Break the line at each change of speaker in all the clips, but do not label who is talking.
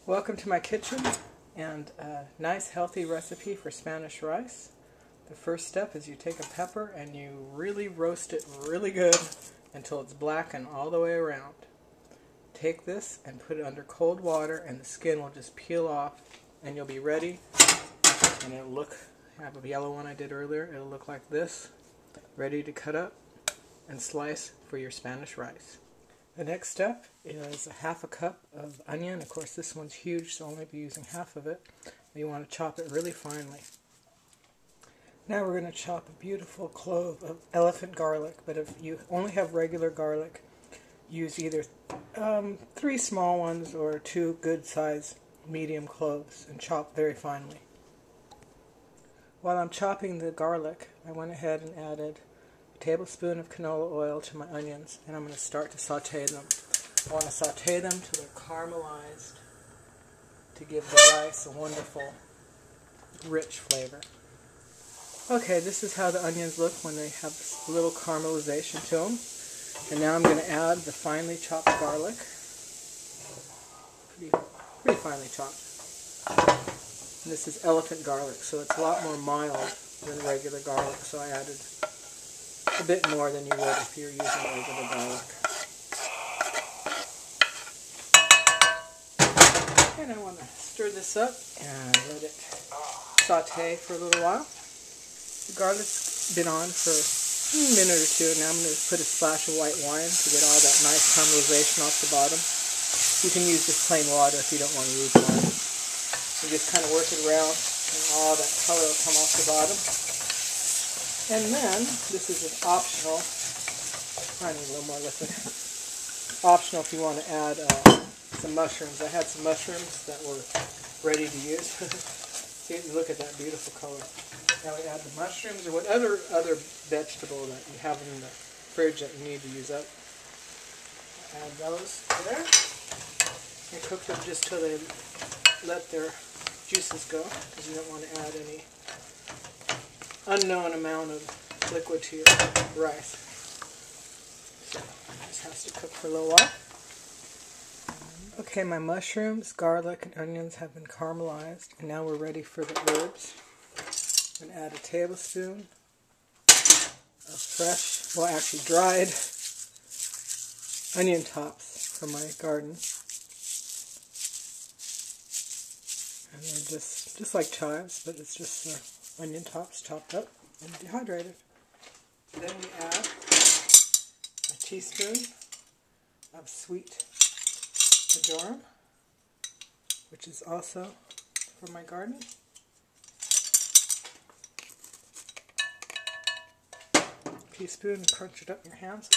Welcome to my kitchen and a nice healthy recipe for Spanish rice. The first step is you take a pepper and you really roast it really good until it's blackened all the way around. Take this and put it under cold water and the skin will just peel off and you'll be ready. And it'll look, I have a yellow one I did earlier, it'll look like this, ready to cut up and slice for your Spanish rice. The next step is a half a cup of onion. Of course this one's huge, so I'll only be using half of it. You want to chop it really finely. Now we're going to chop a beautiful clove of elephant garlic, but if you only have regular garlic, use either 3 small ones or 2 good size medium cloves and chop very finely. While I'm chopping the garlic, I went ahead and added a tablespoon of canola oil to my onions, and I'm going to start to saute them. I want to saute them till they're caramelized to give the rice a wonderful, rich flavor. Okay, this is how the onions look when they have a little caramelization to them. And now I'm going to add the finely chopped garlic. Pretty finely chopped. And this is elephant garlic, so it's a lot more mild than regular garlic, so I added a bit more than you would if you're using regular garlic. And I want to stir this up and let it saute for a little while. The garlic's been on for a minute or two, and now I'm going to put a splash of white wine to get all that nice caramelization off the bottom. You can use just plain water if you don't want to use wine. You just kind of work it around and all that color will come off the bottom. And then, this is an optional, I need a little more liquid, optional if you want to add some mushrooms. I had some mushrooms that were ready to use. See, look at that beautiful color. Now we add the mushrooms or whatever other vegetable that you have in the fridge that you need to use up. Add those there. And cook them just till they let their juices go, because you don't want to add any unknown amount of liquid to your rice. So this has to cook for a little while. Okay, my mushrooms, garlic, and onions have been caramelized, and now we're ready for the herbs. I'm going to add a tablespoon of fresh, well actually dried onion tops from my garden. And they're just like chives, but it's just onion tops chopped up and dehydrated. Then we add a teaspoon of sweet marjoram, which is also from my garden. Teaspoon and crunch it up in your hands.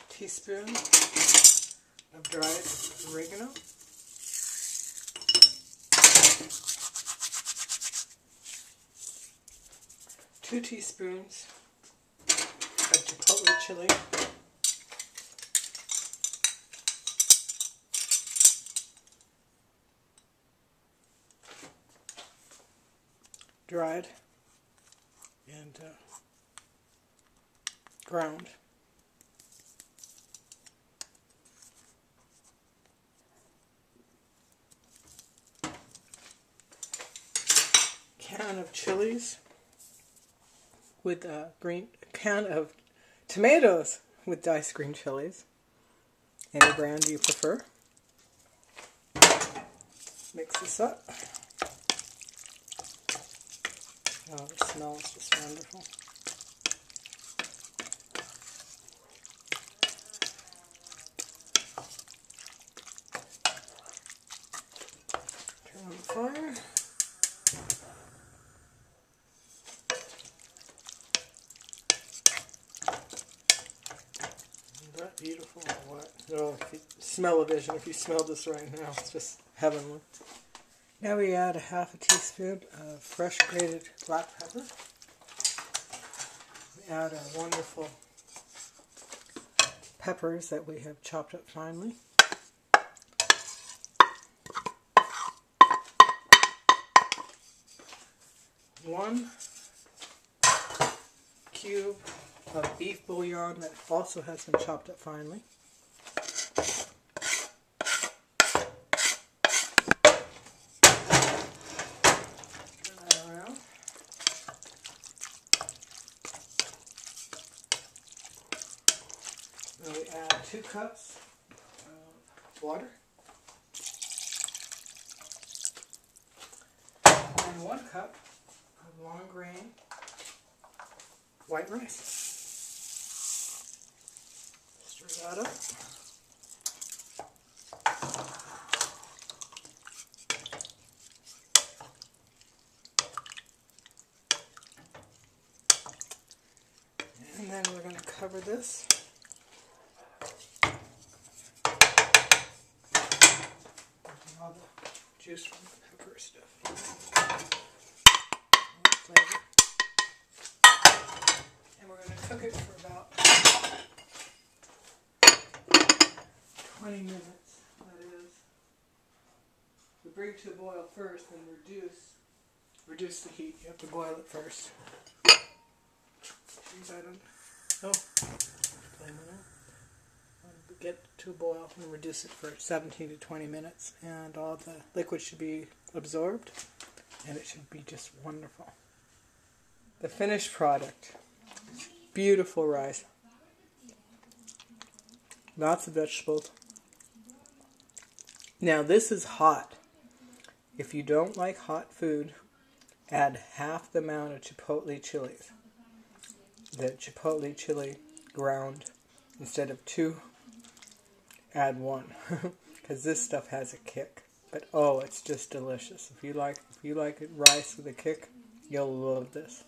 Teaspoon of dried oregano. Two teaspoons of chipotle chili. Dried and ground. Can of chilies with can of tomatoes with diced green chilies. Any brand you prefer. Mix this up. Oh, the smell is just wonderful. Turn on the fire. Isn't that beautiful or what? Oh, if you smell-o-vision, if you smell this right now, it's just heavenly. Now we add a half a teaspoon of fresh grated black pepper. We add our wonderful peppers that we have chopped up finely. One cube of beef bouillon that also has been chopped up finely. And we add 2 cups of water. And 1 cup of long grain white rice. Stir that up. And then we're going to cover this. All the juice from the pepper stuff. Flavor. And we're going to cook it for about 20 minutes. That is, we bring to a boil first and reduce the heat. You have to boil it first. Get to a boil and reduce it for 17 to 20 minutes, and all the liquid should be absorbed, and it should be just wonderful. The finished product, beautiful rice, lots of vegetables. Now this is hot. If you don't like hot food, add half the amount of chipotle chilies. The chipotle chili ground, instead of 2, add 1, because this stuff has a kick. But oh, it's just delicious. If you like rice with a kick, you'll love this.